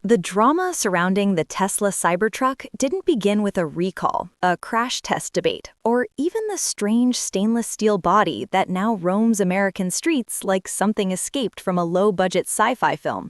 The drama surrounding the Tesla Cybertruck didn't begin with a recall, a crash test debate, or even the strange stainless steel body that now roams American streets like something escaped from a low-budget sci-fi film.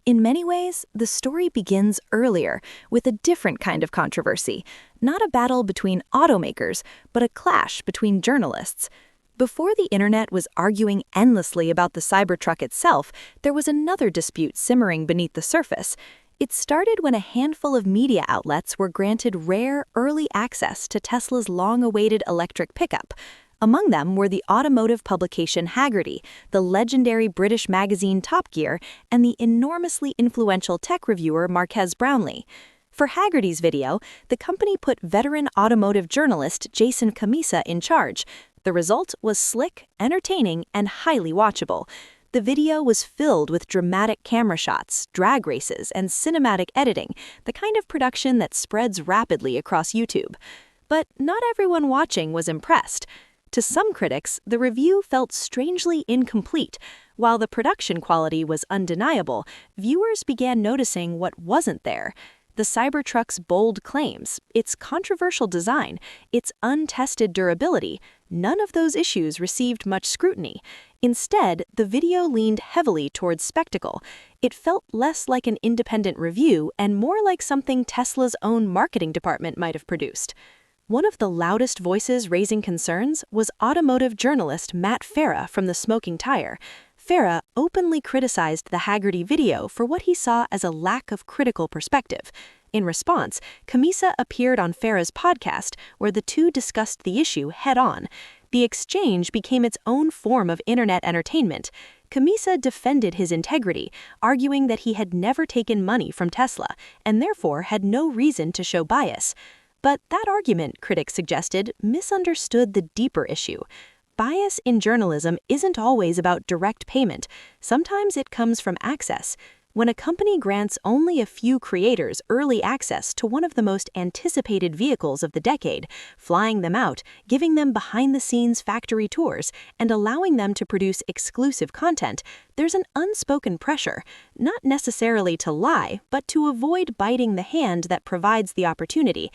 In many ways, the story begins earlier, with a different kind of controversy, not a battle between automakers, but a clash between journalists. Before the internet was arguing endlessly about the Cybertruck itself, there was another dispute simmering beneath the surface. It started when a handful of media outlets were granted rare, early access to Tesla's long-awaited electric pickup. Among them were the automotive publication Haggerty, the legendary British magazine Top Gear, and the enormously influential tech reviewer Marques Brownlee. For Haggerty's video, the company put veteran automotive journalist Jason Camisa in charge. The result was slick, entertaining, and highly watchable. The video was filled with dramatic camera shots, drag races, and cinematic editing, the kind of production that spreads rapidly across YouTube. But not everyone watching was impressed. To some critics, the review felt strangely incomplete. While the production quality was undeniable, viewers began noticing what wasn't there. The Cybertruck's bold claims, its controversial design, its untested durability, none of those issues received much scrutiny. Instead, the video leaned heavily towards spectacle. It felt less like an independent review and more like something Tesla's own marketing department might have produced. One of the loudest voices raising concerns was automotive journalist Matt Farah from The Smoking Tire. Farah openly criticized the Haggerty video for what he saw as a lack of critical perspective. In response, Camisa appeared on Farah's podcast, where the two discussed the issue head-on. The exchange became its own form of internet entertainment. Camisa defended his integrity, arguing that he had never taken money from Tesla, and therefore had no reason to show bias. But that argument, critics suggested, misunderstood the deeper issue. Bias in journalism isn't always about direct payment. Sometimes it comes from access. When a company grants only a few creators early access to one of the most anticipated vehicles of the decade, flying them out, giving them behind-the-scenes factory tours, and allowing them to produce exclusive content, there's an unspoken pressure, not necessarily to lie, but to avoid biting the hand that provides the opportunity.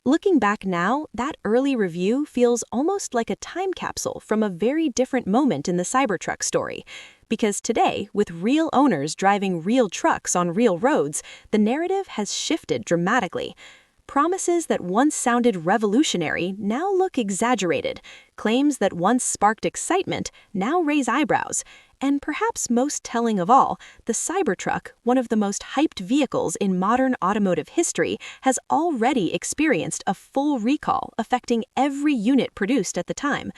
Looking back now, that early review feels almost like a time capsule from a very different moment in the Cybertruck story. Because today, with real owners driving real trucks on real roads, the narrative has shifted dramatically. Promises that once sounded revolutionary now look exaggerated. Claims that once sparked excitement now raise eyebrows. And perhaps most telling of all, the Cybertruck, one of the most hyped vehicles in modern automotive history, has already experienced a full recall affecting every unit produced at the time.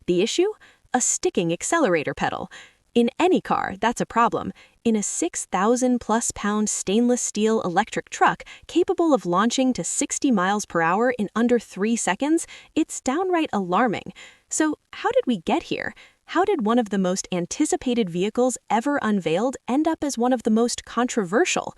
The issue? A sticking accelerator pedal. In any car, that's a problem. In a 6,000-plus-pound stainless steel electric truck capable of launching to 60 miles per hour in under 3 seconds, it's downright alarming. So how did we get here? How did one of the most anticipated vehicles ever unveiled end up as one of the most controversial?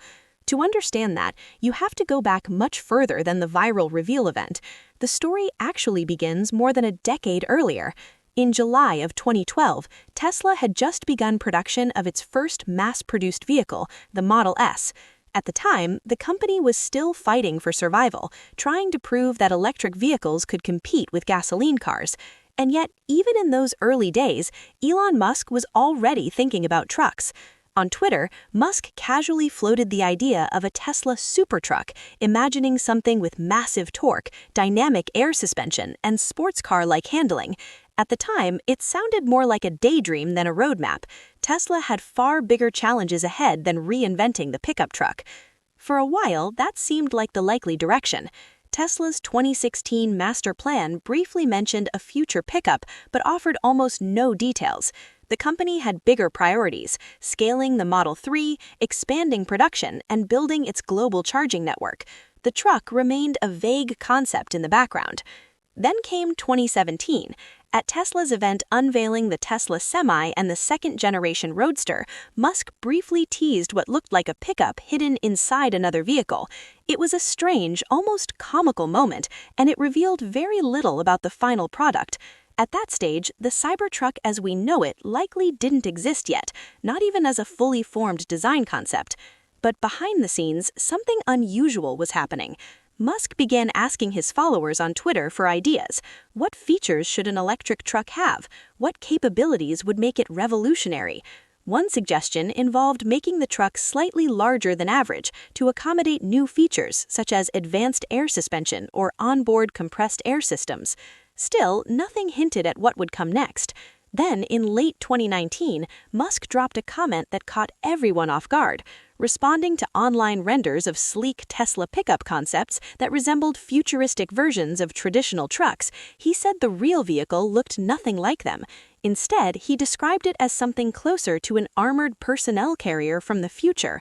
To understand that, you have to go back much further than the viral reveal event. The story actually begins more than a decade earlier. In July of 2012, Tesla had just begun production of its first mass-produced vehicle, the Model S. At the time, the company was still fighting for survival, trying to prove that electric vehicles could compete with gasoline cars. And yet, even in those early days, Elon Musk was already thinking about trucks. On Twitter, Musk casually floated the idea of a Tesla Cybertruck, imagining something with massive torque, dynamic air suspension, and sports car-like handling. At the time, it sounded more like a daydream than a roadmap. Tesla had far bigger challenges ahead than reinventing the pickup truck. For a while, that seemed like the likely direction. Tesla's 2016 master plan briefly mentioned a future pickup, but offered almost no details. The company had bigger priorities, scaling the Model 3, expanding production, and building its global charging network. The truck remained a vague concept in the background. Then came 2017. At Tesla's event unveiling the Tesla Semi and the second-generation Roadster, Musk briefly teased what looked like a pickup hidden inside another vehicle. It was a strange, almost comical moment, and it revealed very little about the final product. At that stage, the Cybertruck as we know it likely didn't exist yet, not even as a fully formed design concept. But behind the scenes, something unusual was happening. Musk began asking his followers on Twitter for ideas. What features should an electric truck have? What capabilities would make it revolutionary? One suggestion involved making the truck slightly larger than average to accommodate new features such as advanced air suspension or onboard compressed air systems. Still, nothing hinted at what would come next. Then, in late 2019, Musk dropped a comment that caught everyone off guard. Responding to online renders of sleek Tesla pickup concepts that resembled futuristic versions of traditional trucks, he said the real vehicle looked nothing like them. Instead, he described it as something closer to an armored personnel carrier from the future.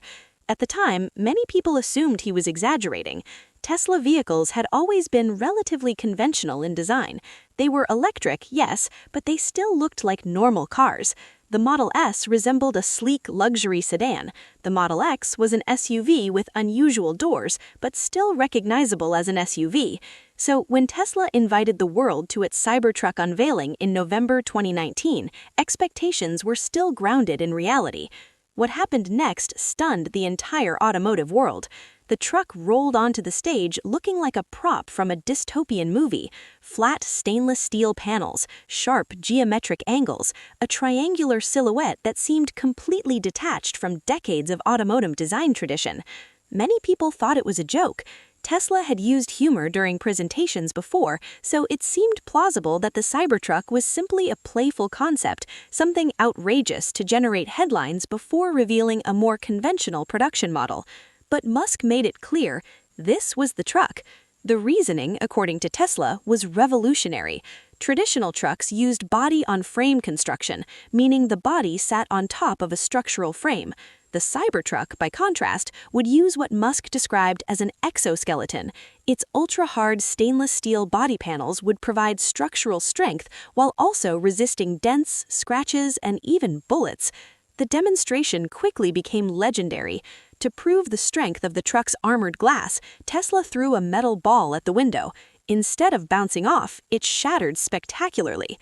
At the time, many people assumed he was exaggerating. Tesla vehicles had always been relatively conventional in design. They were electric, yes, but they still looked like normal cars. The Model S resembled a sleek luxury sedan. The Model X was an SUV with unusual doors, but still recognizable as an SUV. So when Tesla invited the world to its Cybertruck unveiling in November 2019, expectations were still grounded in reality. What happened next stunned the entire automotive world. The truck rolled onto the stage looking like a prop from a dystopian movie. Flat stainless steel panels, sharp geometric angles, a triangular silhouette that seemed completely detached from decades of automotive design tradition. Many people thought it was a joke. Tesla had used humor during presentations before, so it seemed plausible that the Cybertruck was simply a playful concept, something outrageous to generate headlines before revealing a more conventional production model. But Musk made it clear, this was the truck. The reasoning, according to Tesla, was revolutionary. Traditional trucks used body-on-frame construction, meaning the body sat on top of a structural frame. The Cybertruck, by contrast, would use what Musk described as an exoskeleton. Its ultra-hard stainless steel body panels would provide structural strength while also resisting dents, scratches, and even bullets. The demonstration quickly became legendary. To prove the strength of the truck's armored glass, Tesla threw a metal ball at the window. Instead of bouncing off, it shattered spectacularly.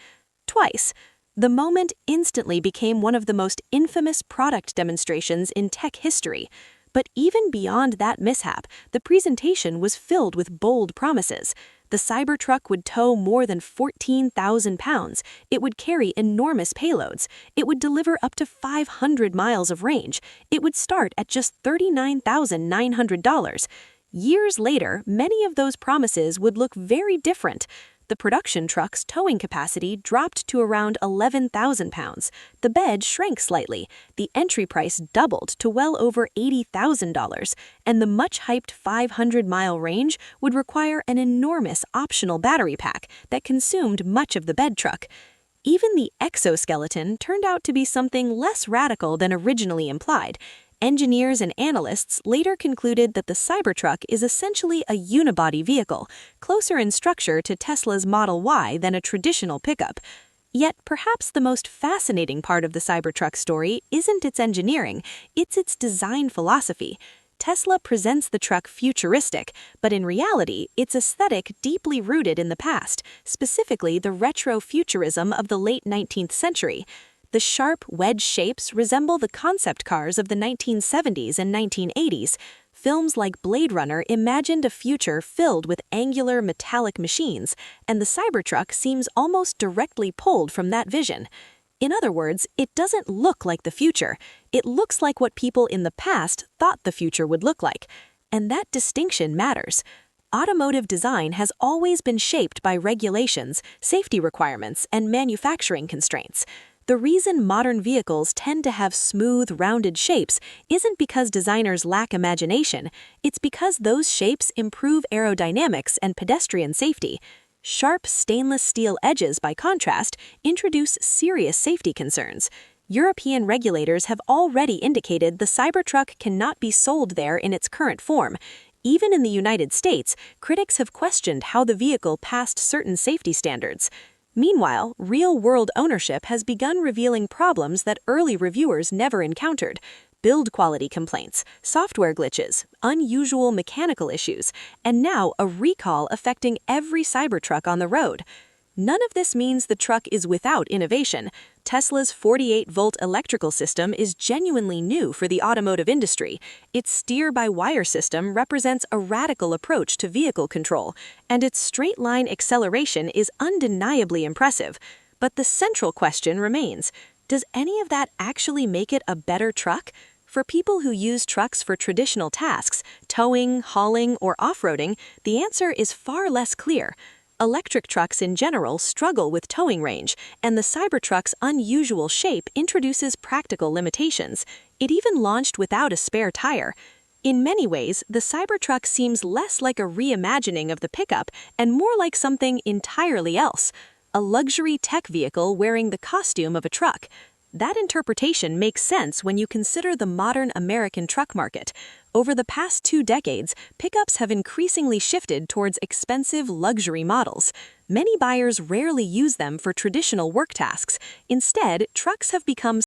Twice. The moment instantly became one of the most infamous product demonstrations in tech history. But even beyond that mishap, the presentation was filled with bold promises. The Cybertruck would tow more than 14,000 pounds. It would carry enormous payloads. It would deliver up to 500 miles of range. It would start at just $39,900. Years later, many of those promises would look very different. The production truck's towing capacity dropped to around 11,000 pounds. The bed shrank slightly. The entry price doubled to well over $80,000. And the much-hyped 500-mile range would require an enormous optional battery pack that consumed much of the bed truck. Even the exoskeleton turned out to be something less radical than originally implied. Engineers and analysts later concluded that the Cybertruck is essentially a unibody vehicle, closer in structure to Tesla's Model Y than a traditional pickup. Yet perhaps the most fascinating part of the Cybertruck story isn't its engineering, it's its design philosophy. Tesla presents the truck futuristic, but in reality, its aesthetic deeply rooted in the past, specifically the retro-futurism of the late 19th century. The sharp, wedge shapes resemble the concept cars of the 1970s and 1980s. Films like Blade Runner imagined a future filled with angular metallic machines, and the Cybertruck seems almost directly pulled from that vision. In other words, it doesn't look like the future. It looks like what people in the past thought the future would look like. And that distinction matters. Automotive design has always been shaped by regulations, safety requirements, and manufacturing constraints. The reason modern vehicles tend to have smooth, rounded shapes isn't because designers lack imagination, it's because those shapes improve aerodynamics and pedestrian safety. Sharp stainless steel edges, by contrast, introduce serious safety concerns. European regulators have already indicated the Cybertruck cannot be sold there in its current form. Even in the United States, critics have questioned how the vehicle passed certain safety standards. Meanwhile, real-world ownership has begun revealing problems that early reviewers never encountered. Build quality complaints, software glitches, unusual mechanical issues, and now a recall affecting every Cybertruck on the road. None of this means the truck is without innovation. Tesla's 48-volt electrical system is genuinely new for the automotive industry. Its steer-by-wire system represents a radical approach to vehicle control, and its straight-line acceleration is undeniably impressive. But the central question remains, does any of that actually make it a better truck? For people who use trucks for traditional tasks, towing, hauling, or off-roading, the answer is far less clear. Electric trucks in general struggle with towing range, and the Cybertruck's unusual shape introduces practical limitations. It even launched without a spare tire. In many ways, the Cybertruck seems less like a reimagining of the pickup and more like something entirely else, a luxury tech vehicle wearing the costume of a truck. That interpretation makes sense when you consider the modern American truck market. Over the past 2 decades, pickups have increasingly shifted towards expensive luxury models. Many buyers rarely use them for traditional work tasks. Instead, trucks have become